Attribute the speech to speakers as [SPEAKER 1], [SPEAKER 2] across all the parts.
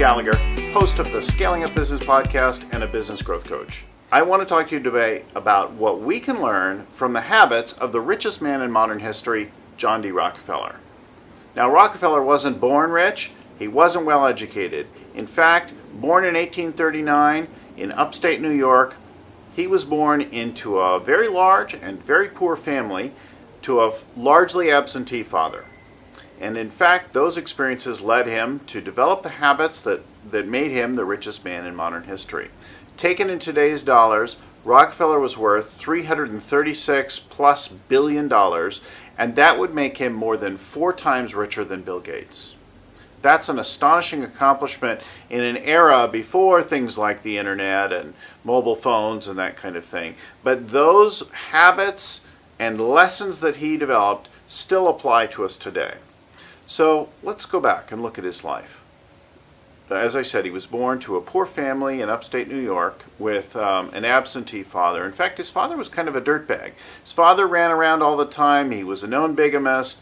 [SPEAKER 1] Gallagher, host of the Scaling Up Business Podcast and a business growth coach. I want to talk to you today about what we can learn from the habits of the richest man in modern history, John D Rockefeller. Now, Rockefeller wasn't born rich, he wasn't well educated. In fact, born in 1839 in upstate New York, he was born into a very large and very poor family to a largely absentee father. And in fact, those experiences led him to develop the habits that made him the richest man in modern history. Taken in today's dollars, Rockefeller was worth $336+ billion, and that would make him more than 4 times richer than Bill Gates. That's an astonishing accomplishment in an era before things like the internet and mobile phones and that kind of thing. But those habits and lessons that he developed still apply to us today. So let's go back and look at his life. As I said, he was born to a poor family in upstate New York with an absentee father. In fact, his father was kind of a dirtbag. His father ran around all the time. He was a known bigamist.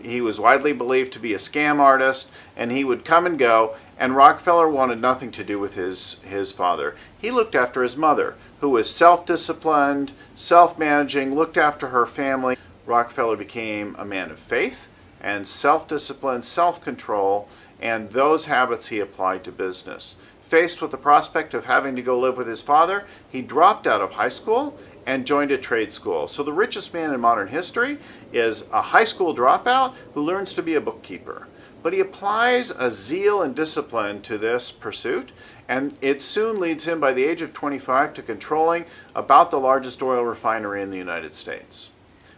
[SPEAKER 1] He was widely believed to be a scam artist, and he would come and go, and Rockefeller wanted nothing to do with his father. He looked after his mother, who was self-disciplined, self-managing, looked after her family. Rockefeller became a man of faith and self-discipline, self-control, and those habits he applied to business. Faced with the prospect of having to go live with his father, he dropped out of high school and joined a trade school. So the richest man in modern history is a high school dropout who learns to be a bookkeeper. But he applies a zeal and discipline to this pursuit, and it soon leads him by the age of 25 to controlling about the largest oil refinery in the United States.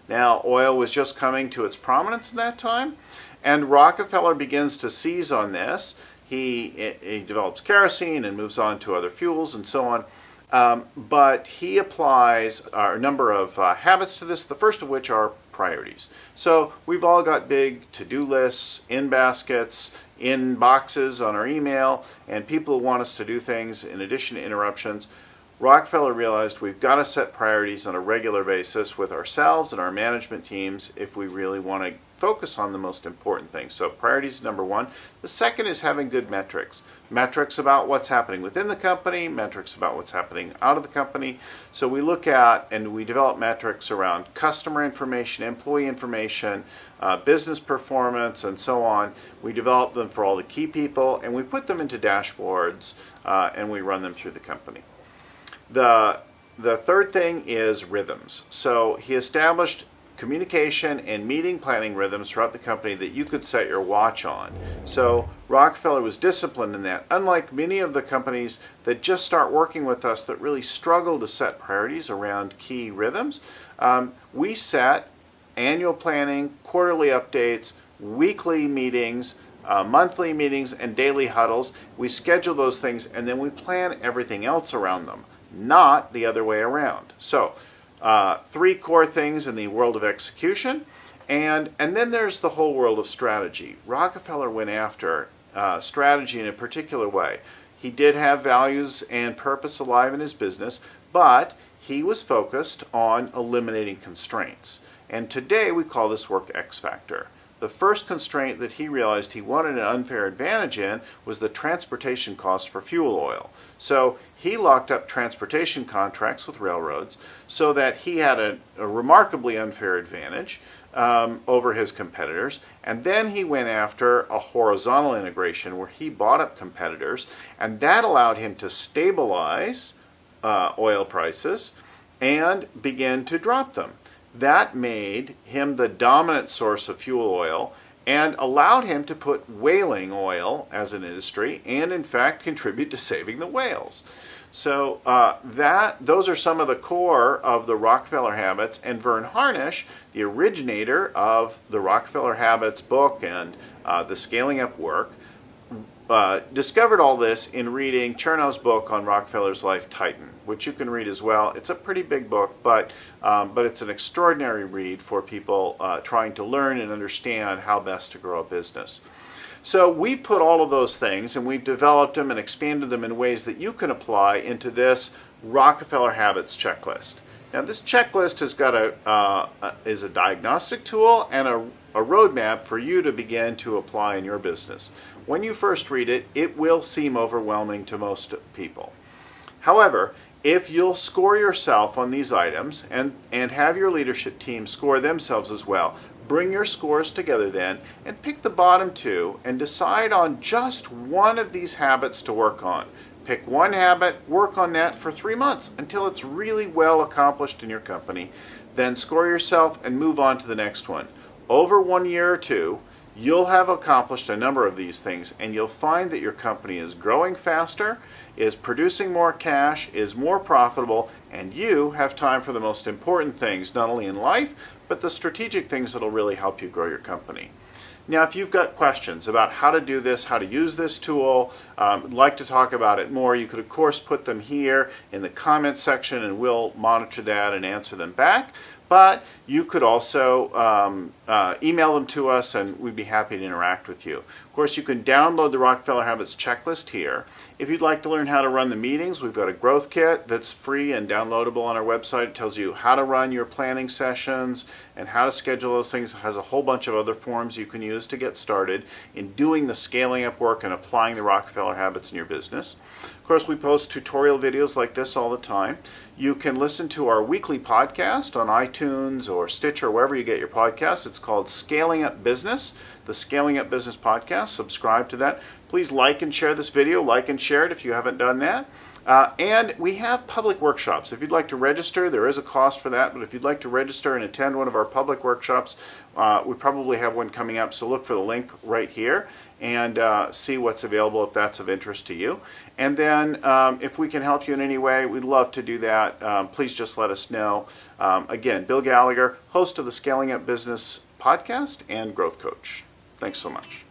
[SPEAKER 1] Now, oil was just coming to its prominence at that time, and Rockefeller begins to seize on this. He develops kerosene and moves on to other fuels and so on, but he applies a number of habits to this, the first of which are priorities. So we've all got big to-do lists, in baskets, in boxes on our email, and people who want us to do things in addition to interruptions. Rockefeller realized we've got to set priorities on a regular basis with ourselves and our management teams if we really want to focus on the most important things. So priorities is number one. The second is having good metrics. Metrics about what's happening within the company, metrics about what's happening out of the company. So we look at and we develop metrics around customer information, employee information, business performance, and so on. We develop them for all the key people, and we put them into dashboards, and we run them through the company. The third thing is rhythms. So he established communication and meeting planning rhythms throughout the company that you could set your watch on. So Rockefeller was disciplined in that. Unlike many of the companies that just start working with us that really struggle to set priorities around key rhythms, we set annual planning, quarterly updates, weekly meetings, monthly meetings, and daily huddles. We schedule those things, and then we plan everything else around them, not the other way around. So 3 core things in the world of execution, and then there's the whole world of strategy. Rockefeller went after strategy in a particular way. He did have values and purpose alive in his business, but he was focused on eliminating constraints. And today we call this work X factor. The first constraint that he realized he wanted an unfair advantage in was the transportation costs for fuel oil. So he locked up transportation contracts with railroads so that he had a remarkably unfair advantage over his competitors. And then he went after a horizontal integration where he bought up competitors, and that allowed him to stabilize oil prices and begin to drop them. That made him the dominant source of fuel oil and allowed him to put whaling oil as an industry and, in fact, contribute to saving the whales. So those are some of the core of the Rockefeller habits, and Verne Harnish, the originator of the Rockefeller Habits book and the Scaling Up work, discovered all this in reading Chernow's book on Rockefeller's life, Titan, which you can read as well. It's a pretty big book, but it's an extraordinary read for people trying to learn and understand how best to grow a business. So we've put all of those things, and we've developed them and expanded them in ways that you can apply into this Rockefeller Habits checklist. Now, this checklist has got is a diagnostic tool and a roadmap for you to begin to apply in your business. when you first read it, it will seem overwhelming to most people. However, if you'll score yourself on these items and have your leadership team score themselves as well, bring your scores together then and pick the bottom two and decide on just one of these habits to work on. Pick one habit, work on that for 3 months until it's really well accomplished in your company. Then score yourself and move on to the next one. Over 1 year or two, you'll have accomplished a number of these things, and you'll find that your company is growing faster, is producing more cash, is more profitable, and you have time for the most important things, not only in life, but the strategic things that will really help you grow your company. Now, if you've got questions about how to do this, how to use this tool, would like to talk about it more, you could, of course, put them here in the comments section, and we'll monitor that and answer them back. But you could also email them to us, and we'd be happy to interact with you. Of course, you can download the Rockefeller Habits checklist here. If you'd like to learn how to run the meetings, we've got a growth kit that's free and downloadable on our website. It tells you how to run your planning sessions and how to schedule those things. It has a whole bunch of other forms you can use to get started in doing the scaling up work and applying the Rockefeller Habits in your business. Of course, we post tutorial videos like this all the time. You can listen to our weekly podcast on iTunes or Stitcher, wherever you get your podcasts. It's called Scaling Up Business, the Scaling Up Business podcast. Subscribe to that. Please like and share this video. Like and share it if you haven't done that. And we have public workshops. If you'd like to register, there is a cost for that, but if you'd like to register and attend one of our public workshops, we probably have one coming up, so look for the link right here and see what's available if that's of interest to you. And then if we can help you in any way, we'd love to do that. Please just let us know. Again, Bill Gallagher, host of the Scaling Up Business podcast and growth coach. Thanks so much.